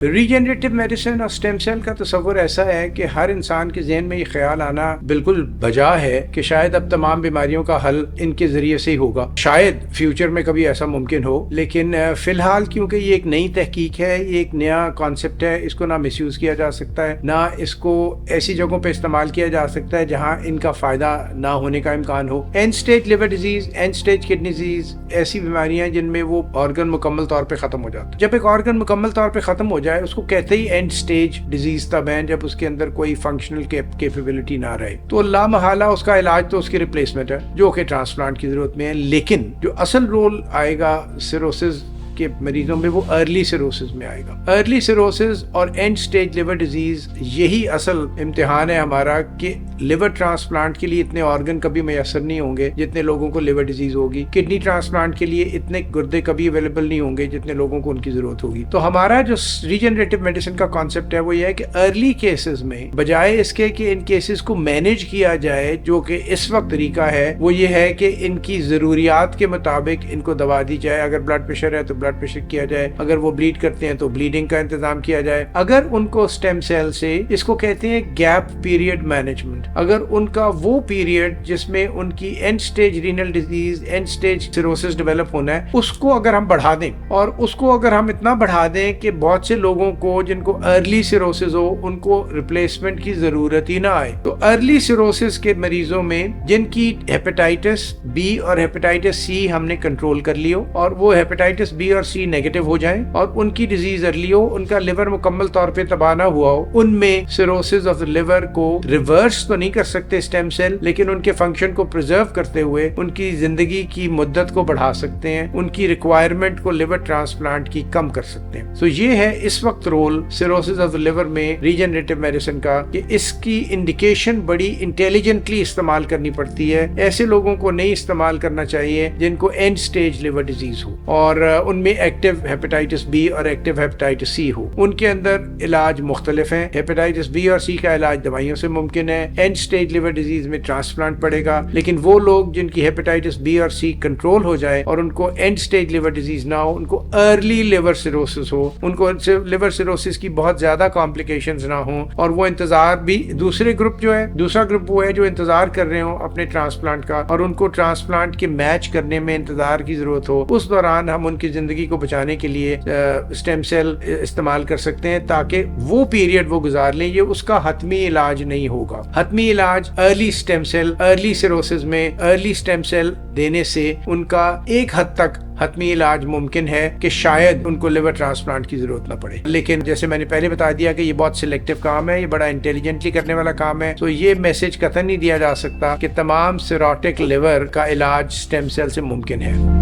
Regenerative medicine اور stem cell کا تصور ایسا ہے کہ ہر انسان کے ذہن میں یہ خیال آنا بالکل بجا ہے کہ شاید اب تمام بیماریوں کا حل ان کے ذریعے سے ہی ہوگا. شاید فیوچر میں کبھی ایسا ممکن ہو، لیکن فی الحال کیونکہ یہ ایک نئی تحقیق ہے، یہ ایک نیا کانسیپٹ ہے، اس کو نہ مس یوز کیا جا سکتا ہے، نہ اس کو ایسی جگہوں پہ استعمال کیا جا سکتا ہے جہاں ان کا فائدہ نہ ہونے کا امکان ہو. End stage liver disease, end stage kidney disease ایسی بیماریاں جن میں وہ آرگن مکمل طور پہ ختم ہو جاتا ہے. جب ایک آرگن مکمل طور پہ ختم ہو جائے اس کو کہتے ہی اینڈ سٹیج ڈیزیز تب ہے جب اس کے اندر کوئی فنکشنل کیپیبلٹی نہ رہے. تو لا محالہ اس کا علاج تو اس کی ریپلیسمنٹ ہے جو کہ ٹرانسپلانٹ کی ضرورت میں ہے. لیکن جو اصل رول آئے گا سیروسز کے مریضوں میں وہ ارلی سیروسز میں آئے گا. ارلی سیروسز اور اینڈ سٹیج لیور ڈیزیز یہی اصل امتحان ہے ہمارا کہ لیور ٹرانسپلانٹ کے لیے اتنے آرگن کبھی میسر نہیں ہوں گے جتنے لوگوں کو لیور ڈیزیز ہوگی. کڈنی ٹرانسپلانٹ کے لیے اتنے گردے کبھی اویلیبل نہیں ہوں گے جتنے لوگوں کو ان کی ضرورت ہوگی. تو ہمارا جو ریجنریٹو میڈیسن کا کانسیپٹ ہے وہ یہ ہے کہ ارلی کیسز میں بجائے اس کے کہ ان کیسز کو مینیج کیا جائے، جو کہ اس وقت طریقہ ہے، وہ یہ ہے کہ ان کی ضروریات کے مطابق ان کو دوا دی جائے. اگر بلڈ پریشر ہے تو بلڈ پریشر کیا جائے، اگر وہ بلیڈ کرتے ہیں تو بلیڈنگ کا انتظام کیا جائے. اگر ان کو اسٹیم سیل سے، اس کو کہتے ہیں گیپ پیریڈ مینجمنٹ، اگر ان کا وہ پیریڈ جس میں ان کی end stage renal disease, end stage cirrhosis develop ہونا ہے، اس کو اگر ہم بڑھا دیں، اور اس کو اگر ہم اتنا بڑھا دیں کہ بہت سے لوگوں کو جن کو ارلی سیروسس ہو ان کو ریپلیسمنٹ کی ضرورت ہی نہ آئے. تو ارلی سیروسس کے مریضوں میں جن کی ہیپیٹائٹس بی اور ہیپیٹائٹس سی ہم نے کنٹرول کر لی ہو، اور وہ ہیپیٹائٹس بی اور سی نیگیٹو ہو جائیں اور ان کی ڈیزیز ارلی ہو، ان کا لیور مکمل طور پہ تباہ نہ ہوا ہو، ان میں سیروسس آف دا لیور کو ریورس تو نہیں کر سکتے اسٹیم سیل، لیکن ان کے فنکشن کو پرزرو کرتے ہوئے ان کی زندگی کی مدت کو بڑھا سکتے ہیں، ان کی ریکوائرمنٹ کو لیور ٹرانسپلانٹ کی کم کر سکتے ہیں. تو یہ ہے اس وقت رول سیروسس آف دا لیور میں ریجنریٹو میڈیسن کا کہ اس کی انڈیکیشن بڑی انٹیلیجنٹلی استعمال کرنی پڑتی ہے. ایسے لوگوں کو نہیں استعمال کرنا چاہیے جن کو اینڈ سٹیج لیور ڈیزیز ہو اور ان میں ایکٹیو ہیپیٹائٹس بی اور ایکٹیو ہیپیٹائٹس سی ہو. ان کے اندر علاج مختلف ہیں. ہیپیٹائٹس بی اور سی کا علاج دوائیوں سے ممکن ہے. اینڈ سٹیج لیور ڈیزیز میں ٹرانسپلانٹ پڑے گا. لیکن وہ لوگ جن کی ہیپیٹائٹس بی اور سی کنٹرول ہو جائے اور ان کو اینڈ سٹیج لیور ڈیزیز نہ ہو، ان کو ارلی لیور سیروسس ہو، ان کو لیور سیروسس کی بہت زیادہ کمپلیکیشنز نہ ہوں، اور وہ انتظار بھی دوسرا گروپ وہ ہے جو انتظار کر رہے ہوں اپنے ٹرانسپلانٹ کا، اور ان کو ٹرانسپلانٹ کے میچ کرنے میں انتظار کی ضرورت ہو. اس دوران ہم ان کی زندگی کو بچانے کے لیے اسٹیم سیل استعمال کر سکتے ہیں تاکہ وہ پیریڈ وہ گزار لیں. یہ اس کا حتمی علاج نہیں ہوگا. حتمی علاج ارلی اسٹیم سیل، ارلی سیروسس میں ارلی اسٹیم سیل دینے سے ان کا ایک حد تک حتمی علاج ممکن ہے کہ شاید ان کو لیور ٹرانسپلانٹ کی ضرورت نہ پڑے. لیکن جیسے میں نے پہلے بتا دیا کہ یہ بہت سلیکٹیو کام ہے، یہ بڑا انٹیلیجنٹلی کرنے والا کام ہے. تو یہ میسج قطعا نہیں دیا جا سکتا کہ تمام سیروٹک لیور کا علاج اسٹیم سیل سے ممکن ہے.